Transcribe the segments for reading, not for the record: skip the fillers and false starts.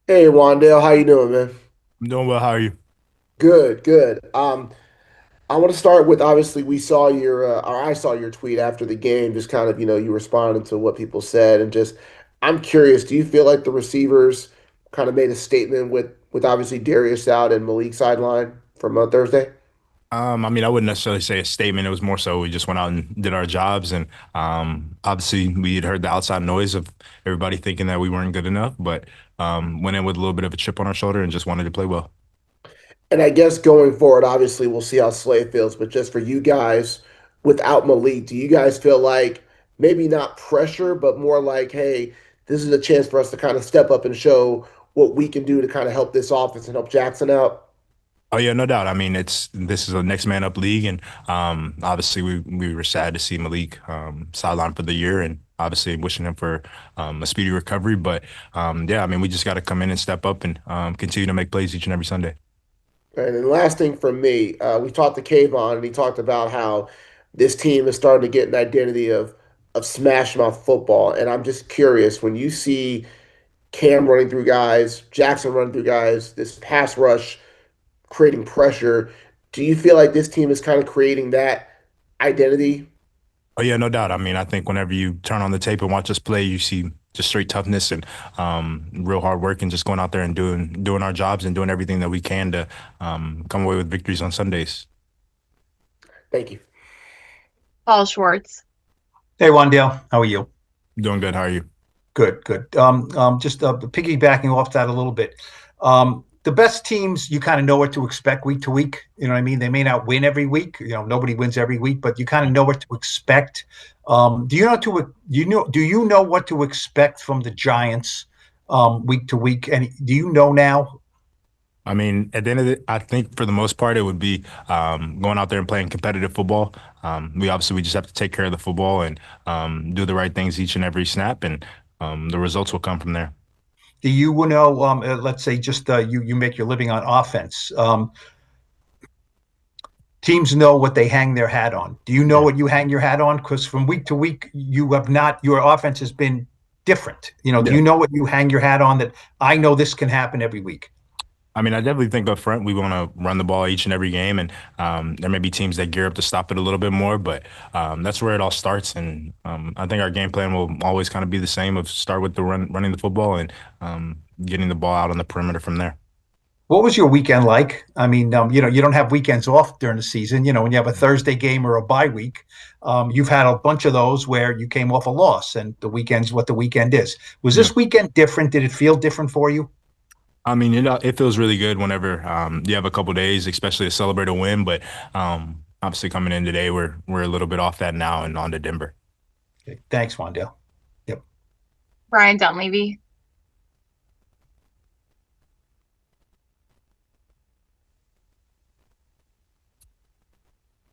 Hey Wan'Dale, how you doing, man? I'm doing well. How are you? Good, good. I want to start with obviously we saw or I saw your tweet after the game, just kind of, you responded to what people said and just I'm curious, do you feel like the receivers kind of made a statement with obviously Darius out and Malik sideline from Thursday? I mean, I wouldn't necessarily say a statement. It was more so we just went out and did our jobs, and obviously we had heard the outside noise of everybody thinking that we weren't good enough, but went in with a little bit of a chip on our shoulder and just wanted to play well. And I guess going forward, obviously we'll see how Slay feels, but just for you guys, without Malik, do you guys feel like maybe not pressure, but more like, hey, this is a chance for us to kind of step up and show what we can do to kind of help this offense and help Jackson out? Oh yeah, no doubt. I mean, it's this is a next man up league, and obviously we were sad to see Malik sidelined for the year, and obviously wishing him for a speedy recovery. But yeah, I mean, we just got to come in and step up and continue to make plays each and every Sunday. And then last thing from me, we talked to Kayvon and he talked about how this team is starting to get an identity of smash mouth football. And I'm just curious, when you see Cam running through guys, Jackson running through guys, this pass rush creating pressure. Do you feel like this team is kind of creating that identity? Oh yeah, no doubt. I mean, I think whenever you turn on the tape and watch us play, you see just straight toughness and real hard work and just going out there and doing our jobs and doing everything that we can to come away with victories on Sundays. Thank you. Paul Schwartz. Hey, Wan'Dale, how are you? Doing good. How are you? Good, good. Just piggybacking off that a little bit. The best teams, you kind of know what to expect week to week. You know what I mean? They may not win every week. You know, nobody wins every week, but you kind of know what to expect. Do you know what to expect from the Giants week to week? And do you know now? I mean, at the end of it, I think for the most part, it would be going out there and playing competitive football. We just have to take care of the football and do the right things each and every snap, and the results will come from there. Do you know? Let's say just you make your living on offense. Teams know what they hang their hat on. Do you know Yeah. what you hang your hat on? Because from week to week, you have not, your offense has been different. You know, do Yeah. you know what you hang your hat on that I know this can happen every week? I mean, I definitely think up front we want to run the ball each and every game, and there may be teams that gear up to stop it a little bit more, but that's where it all starts. And I think our game plan will always kind of be the same of start with the running the football, and getting the ball out on the perimeter from there. What was your weekend like? I mean, you don't have weekends off during the season. You know, when you have a Thursday game or a bye week, you've had a bunch of those where you came off a loss, and the weekend's what the weekend is. Was Yeah. this weekend different? Did it feel different for you? I mean, it feels really good whenever you have a couple days, especially to celebrate a win. But obviously, coming in today, we're a little bit off that now and on to Denver. Okay, thanks, Wandale. Yep. Brian Dunleavy.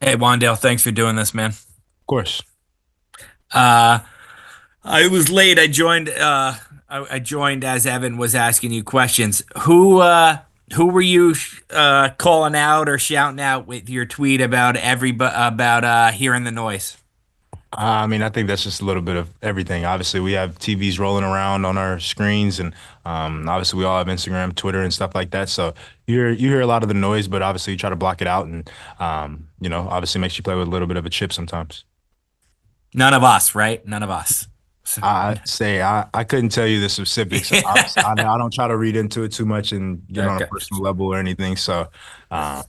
Hey, Wandale, thanks for doing this, man. Of course. Uh, I was late. I joined as Evan was asking you questions. Who were you calling out or shouting out with your tweet about about hearing the noise? I mean, I think that's just a little bit of everything. Obviously, we have TVs rolling around on our screens, and obviously, we all have Instagram, Twitter, and stuff like that. So you hear a lot of the noise, but obviously, you try to block it out, and obviously, makes you play with a little bit of a chip sometimes. None of us, right? None of us. So, I couldn't tell you the specifics. Obviously, I don't try to read into it too much and get on a okay. personal level or anything. So, uh,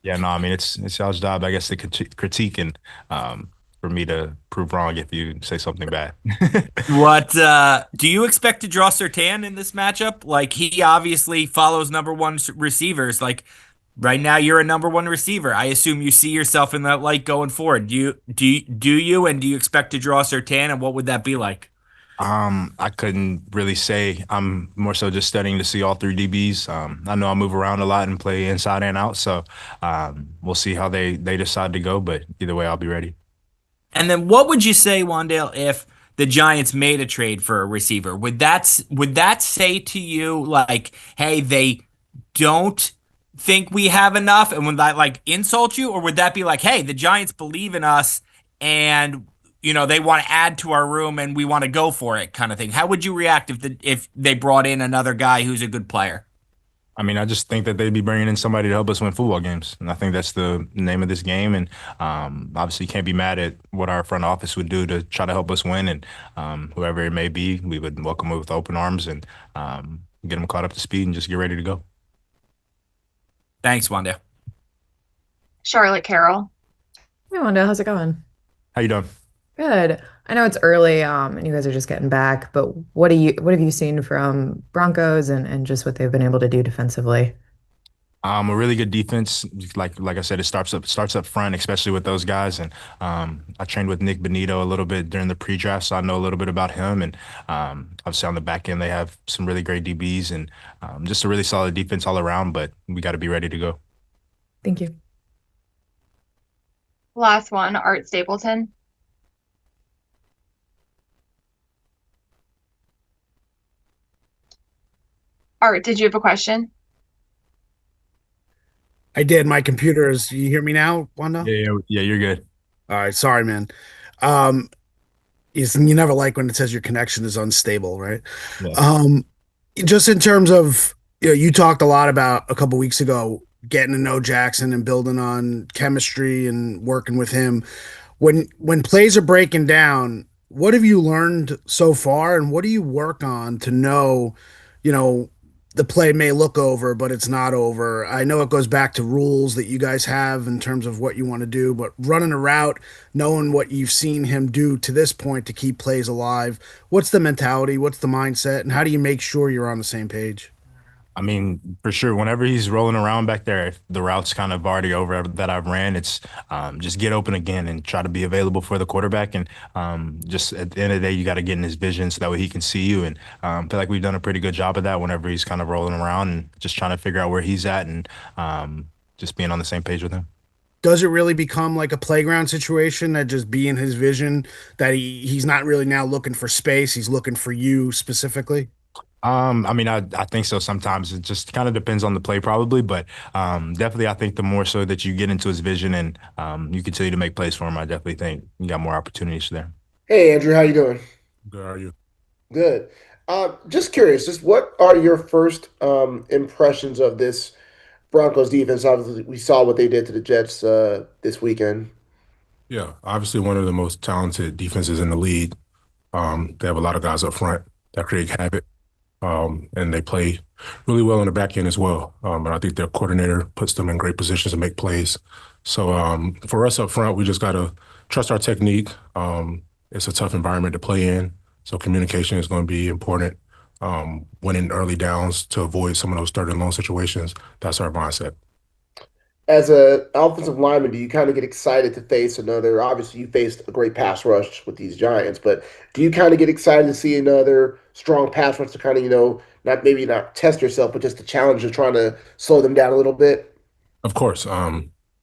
yeah, no, I mean it's y'all's job, I guess, to critique and for me to prove wrong if you say something bad. What do you expect to draw Sertan in this matchup? Like he obviously follows number one receivers. Like right now, you're a number one receiver. I assume you see yourself in that light going forward. Do you and do you expect to draw Sertan? And what would that be like? I couldn't really say. I'm more so just studying to see all three DBs. I know I move around a lot and play inside and out, so we'll see how they decide to go. But either way, I'll be ready. And then what would you say, Wandale, if the Giants made a trade for a receiver? Would that say to you like, hey, they don't think we have enough, and would that like insult you, or would that be like, hey, the Giants believe in us, and they want to add to our room and we want to go for it kind of thing. How would you react if they brought in another guy who's a good player? I mean, I just think that they'd be bringing in somebody to help us win football games, and I think that's the name of this game. And obviously, you can't be mad at what our front office would do to try to help us win. And whoever it may be, we would welcome it with open arms and get them caught up to speed and just get ready to go. Thanks, Wan'Dale. Charlotte Carroll. Hey, Wanda, how's it going? How you doing? Good. I know it's early, and you guys are just getting back, but what have you seen from Broncos and just what they've been able to do defensively? A really good defense, like I said, it starts up front, especially with those guys. And I trained with Nick Bonito a little bit during the pre-draft, so I know a little bit about him. And obviously on the back end, they have some really great DBs and just a really solid defense all around. But we got to be ready to go. Thank you. Last one, Art Stapleton. Art, did you have a question? I did. My computer is. You hear me now, Wanda? Yeah, you're good. All right. Sorry, man. Um, you never like when it says your connection is unstable, right? Yeah. Just in terms of, you talked a lot about a couple weeks ago getting to know Jaxson and building on chemistry and working with him. When plays are breaking down, what have you learned so far, and what do you work on to know, the play may look over, but it's not over? I know it goes back to rules that you guys have in terms of what you want to do, but running a route, knowing what you've seen him do to this point to keep plays alive, what's the mentality, what's the mindset, and how do you make sure you're on the same page? I mean, for sure, whenever he's rolling around back there, if the route's kind of already over that I've ran, it's just get open again and try to be available for the quarterback. And just at the end of the day, you got to get in his vision so that way he can see you. And I feel like we've done a pretty good job of that whenever he's kind of rolling around and just trying to figure out where he's at and just being on the same page with him. Does it really become like a playground situation that just be in his vision, that he's not really now looking for space, he's looking for you specifically? I mean, I think so. Sometimes it just kind of depends on the play, probably, but definitely, I think the more so that you get into his vision and you continue to make plays for him, I definitely think you got more opportunities there. Hey, Andrew, how you doing? Good, how are you? Good. Just curious, just what are your first impressions of this Broncos defense? Obviously, we saw what they did to the Jets this weekend. Yeah, obviously one of the most talented defenses in the league. They have a lot of guys up front that create havoc, and they play really well on the back end as well. But I think their coordinator puts them in great positions to make plays. So for us up front, we just got to trust our technique. It's a tough environment to play in, so communication is going to be important. Winning early downs to avoid some of those third and long situations, that's our mindset. As an offensive lineman, do you kind of get excited to face another? Obviously, you faced a great pass rush with these Giants, but do you kind of get excited to see another strong pass rush to kind of, not test yourself, but just to challenge you, trying to slow them down a little bit? Of course,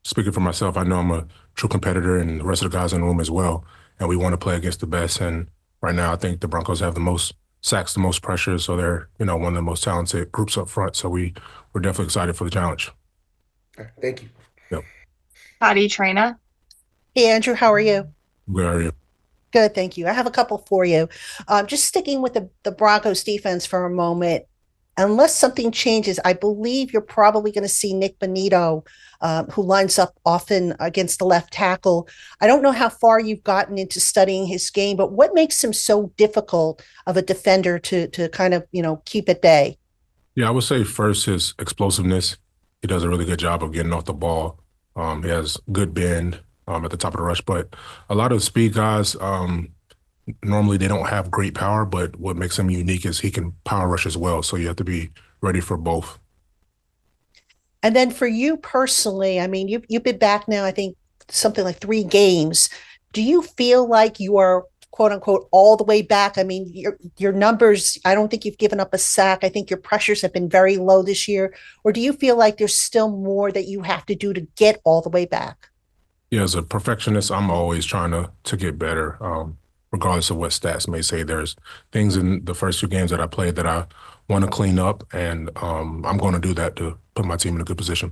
speaking for myself, I know I'm a true competitor and the rest of the guys in the room as well, and we want to play against the best. And right now, I think the Broncos have the most sacks, the most pressure, so they're, one of the most talented groups up front. So we're definitely excited for the challenge. Thank you. Yep. Patty Traina. Hey, Andrew, how are you? Where are you? Good, thank you. I have a couple for you. Just sticking with the Broncos defense for a moment. Unless something changes, I believe you're probably going to see Nick Bonito, who lines up often against the left tackle. I don't know how far you've gotten into studying his game, but what makes him so difficult of a defender to kind of, keep at bay? Yeah, I would say first his explosiveness. He does a really good job of getting off the ball. He has good bend at the top of the rush, but a lot of speed guys, normally they don't have great power, but what makes him unique is he can power rush as well. So you have to be ready for both. And then for you personally, I mean, you've been back now, I think something like 3 games. Do you feel like you are, quote unquote, all the way back? I mean, your numbers, I don't think you've given up a sack. I think your pressures have been very low this year. Or do you feel like there's still more that you have to do to get all the way back? Yeah, as a perfectionist, I'm always trying to get better. Regardless of what stats may say, there's things in the first 2 games that I played that I want to clean up, and I'm going to do that to put my team in a good position.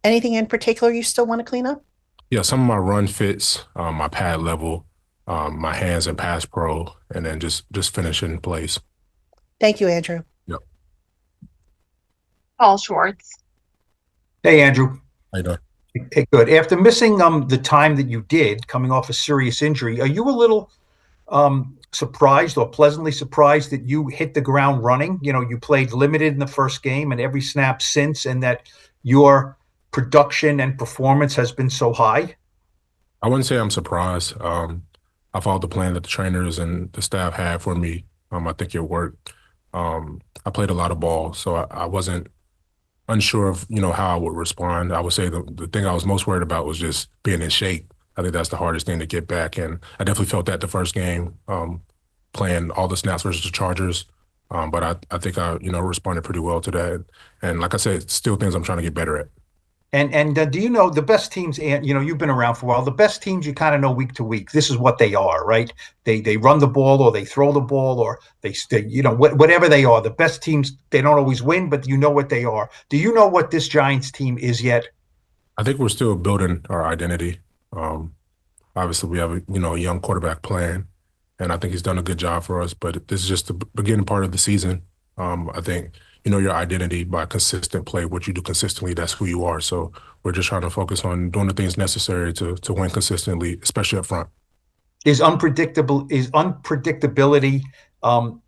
Anything in particular you still want to clean up? Yeah, some of my run fits, my pad level, my hands in pass pro, and then just finishing plays. Thank you, Andrew. Yep. Paul Schwartz. Hey, Andrew. How you doing? Hey, good. After missing the time that you did, coming off a serious injury, are you a little surprised or pleasantly surprised that you hit the ground running? You know, you played limited in the first game and every snap since, and that your production and performance has been so high? I wouldn't say I'm surprised. I followed the plan that the trainers and the staff had for me. I think it worked. I played a lot of ball, so I wasn't unsure of, how I would respond. I would say the thing I was most worried about was just being in shape. I think that's the hardest thing to get back, and I definitely felt that the first game, playing all the snaps versus the Chargers. But I think I, responded pretty well to that. And like I said, still things I'm trying to get better at. And do you know the best teams? And you've been around for a while. The best teams you kind of know week to week. This is what they are, right? They run the ball or they throw the ball or they whatever they are. The best teams, they don't always win, but you know what they are. Do you know what this Giants team is yet? I think we're still building our identity. Obviously, we have a young quarterback playing, and I think he's done a good job for us. But this is just the beginning part of the season. I think your identity by consistent play, what you do consistently, that's who you are. So we're just trying to focus on doing the things necessary to win consistently, especially up front. Is unpredictability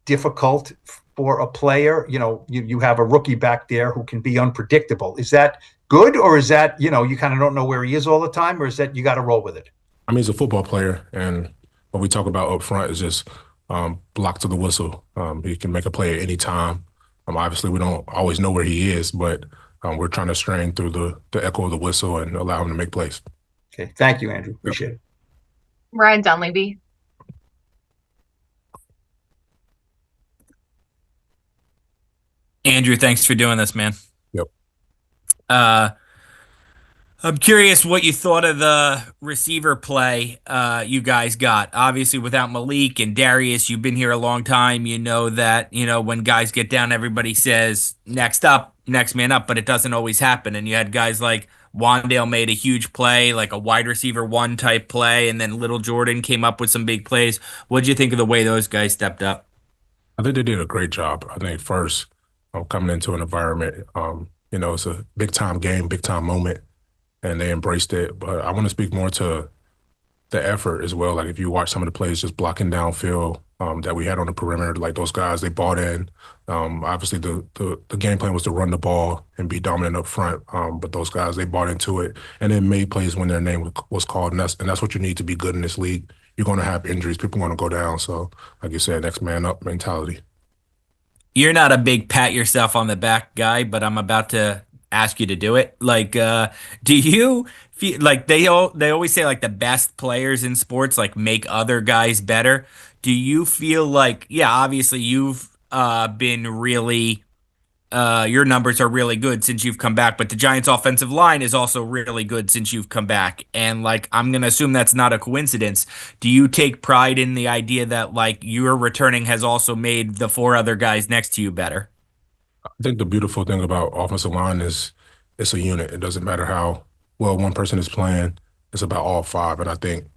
difficult for a player? You have a rookie back there who can be unpredictable. Is that good, or is that, you kind of don't know where he is all the time, or is that you got to roll with it? I mean, he's a football player, and what we talk about up front is just block to the whistle. He can make a play at any time. Obviously, we don't always know where he is, but we're trying to strain through the echo of the whistle and allow him to make plays. Okay. Thank you, Andrew. Appreciate it. Ryan Dunleavy. Andrew, thanks for doing this, man. Yep. I'm curious what you thought of the receiver play you guys got. Obviously, without Malik and Darius, you've been here a long time. You know that, when guys get down, everybody says, next up, next man up, but it doesn't always happen. And you had guys like Wan'Dale made a huge play, like a wide receiver one type play, and then Little Jordan came up with some big plays. What did you think of the way those guys stepped up? I think they did a great job. I think first, coming into an environment, it's a big time game, big time moment, and they embraced it. But I want to speak more to the effort as well. Like if you watch some of the plays just blocking downfield that we had on the perimeter, like those guys, they bought in. Obviously, the game plan was to run the ball and be dominant up front, but those guys, they bought into it and then made plays when their name was called, and that's what you need to be good in this league. You're going to have injuries. People want to go down. So, like you said, next man up mentality. You're not a big pat yourself on the back guy, but I'm about to ask you to do it. Like, do you feel like they always say like the best players in sports like make other guys better? Do you feel like, yeah, obviously you've been really your numbers are really good since you've come back, but the Giants offensive line is also really good since you've come back. And like, I'm going to assume that's not a coincidence. Do you take pride in the idea that like your returning has also made the four other guys next to you better? I think the beautiful thing about offensive line is it's a unit. It doesn't matter how well one person is playing. It's about all five. And I think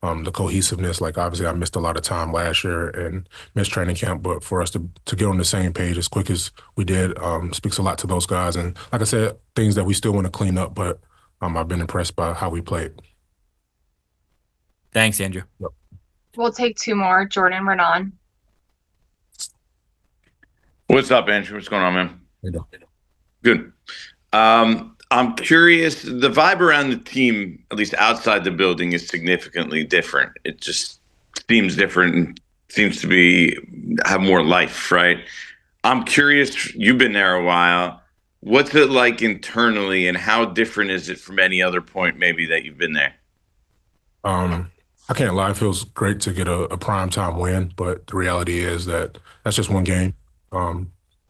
the cohesiveness, like obviously I missed a lot of time last year and missed training camp, but for us to get on the same page as quick as we did speaks a lot to those guys. And like I said, things that we still want to clean up, but I've been impressed by how we played. Thanks, Andrew. Yep. We'll take two more. Jordan Renan. What's up, Andrew? What's going on, man? You know. Good. I'm curious, the vibe around the team, at least outside the building, is significantly different. It just seems different and seems to have more life, right? I'm curious, you've been there a while. What's it like internally, and how different is it from any other point maybe that you've been there? I can't lie, it feels great to get a primetime win, but the reality is that that's just one game.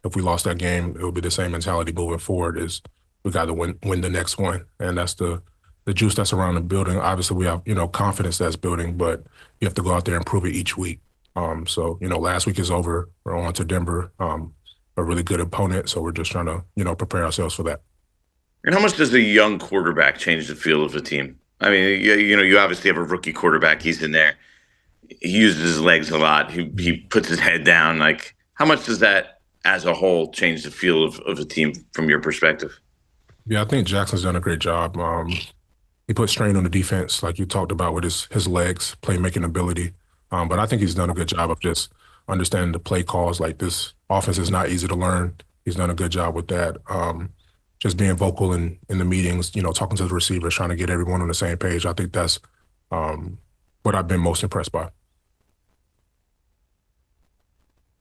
If we lost that game, it would be the same mentality moving forward is we got to win the next one. And that's the juice that's around the building. Obviously, we have, confidence that's building, but you have to go out there and prove it each week. So, last week is over. We're on to Denver, a really good opponent. So we're just trying to, prepare ourselves for that. And how much does a young quarterback change the feel of a team? I mean, you obviously have a rookie quarterback. He's in there. he uses his legs a lot. He puts his head down. Like, how much does that, as a whole, change the feel of a team from your perspective? Yeah, I think Jackson's done a great job. He put strain on the defense, like you talked about with his legs, playmaking ability. But I think he's done a good job of just understanding the play calls. Like, this offense is not easy to learn. He's done a good job with that. Just being vocal in the meetings, talking to the receivers, trying to get everyone on the same page. I think that's what I've been most impressed by.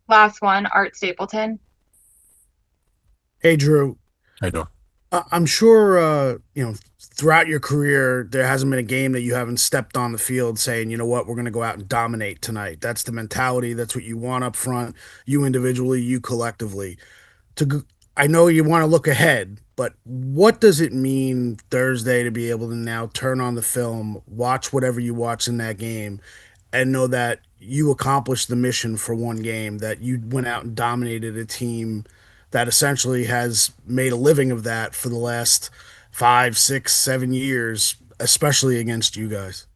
Last one, Art Stapleton. Hey, Drew. How you doing? I'm sure, throughout your career, there hasn't been a game that you haven't stepped on the field saying, you know what, we're going to go out and dominate tonight. That's the mentality. That's what you want up front, you individually, you collectively. I know you want to look ahead, but what does it mean Thursday to be able to now turn on the film, watch whatever you watch in that game, and know that you accomplished the mission for one game, that you went out and dominated a team that essentially has made a living of that for the last 5, 6, 7 years, especially against you guys?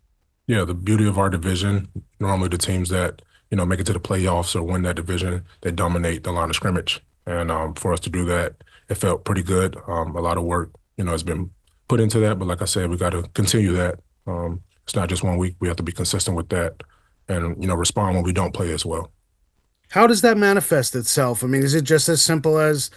Yeah, the beauty of our division, normally the teams that, make it to the playoffs or win that division, they dominate the line of scrimmage. And for us to do that, it felt pretty good. A lot of work, has been put into that. But like I said, we got to continue that. It's not just 1 week. We have to be consistent with that and, respond when we don't play as well. How does that manifest itself? I mean, is it just as simple as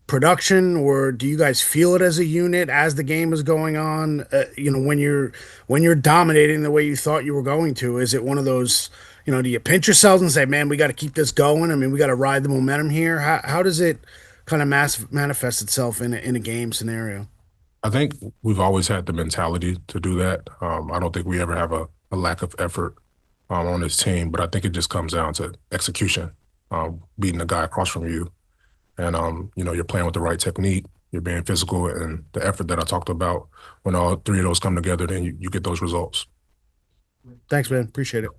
production, or do you guys feel it as a unit as the game is going on? When you're dominating the way you thought you were going to, is it one of those? Do you pinch yourselves and say, "Man, we got to keep this going"? I mean, we got to ride the momentum here. How does it kind of manifest itself in a game scenario? I think we've always had the mentality to do that. I don't think we ever have a lack of effort on this team, but I think it just comes down to execution, beating the guy across from you. And, you're playing with the right technique, you're being physical, and the effort that I talked about, when all three of those come together, then you get those results. Thanks, man. Appreciate it.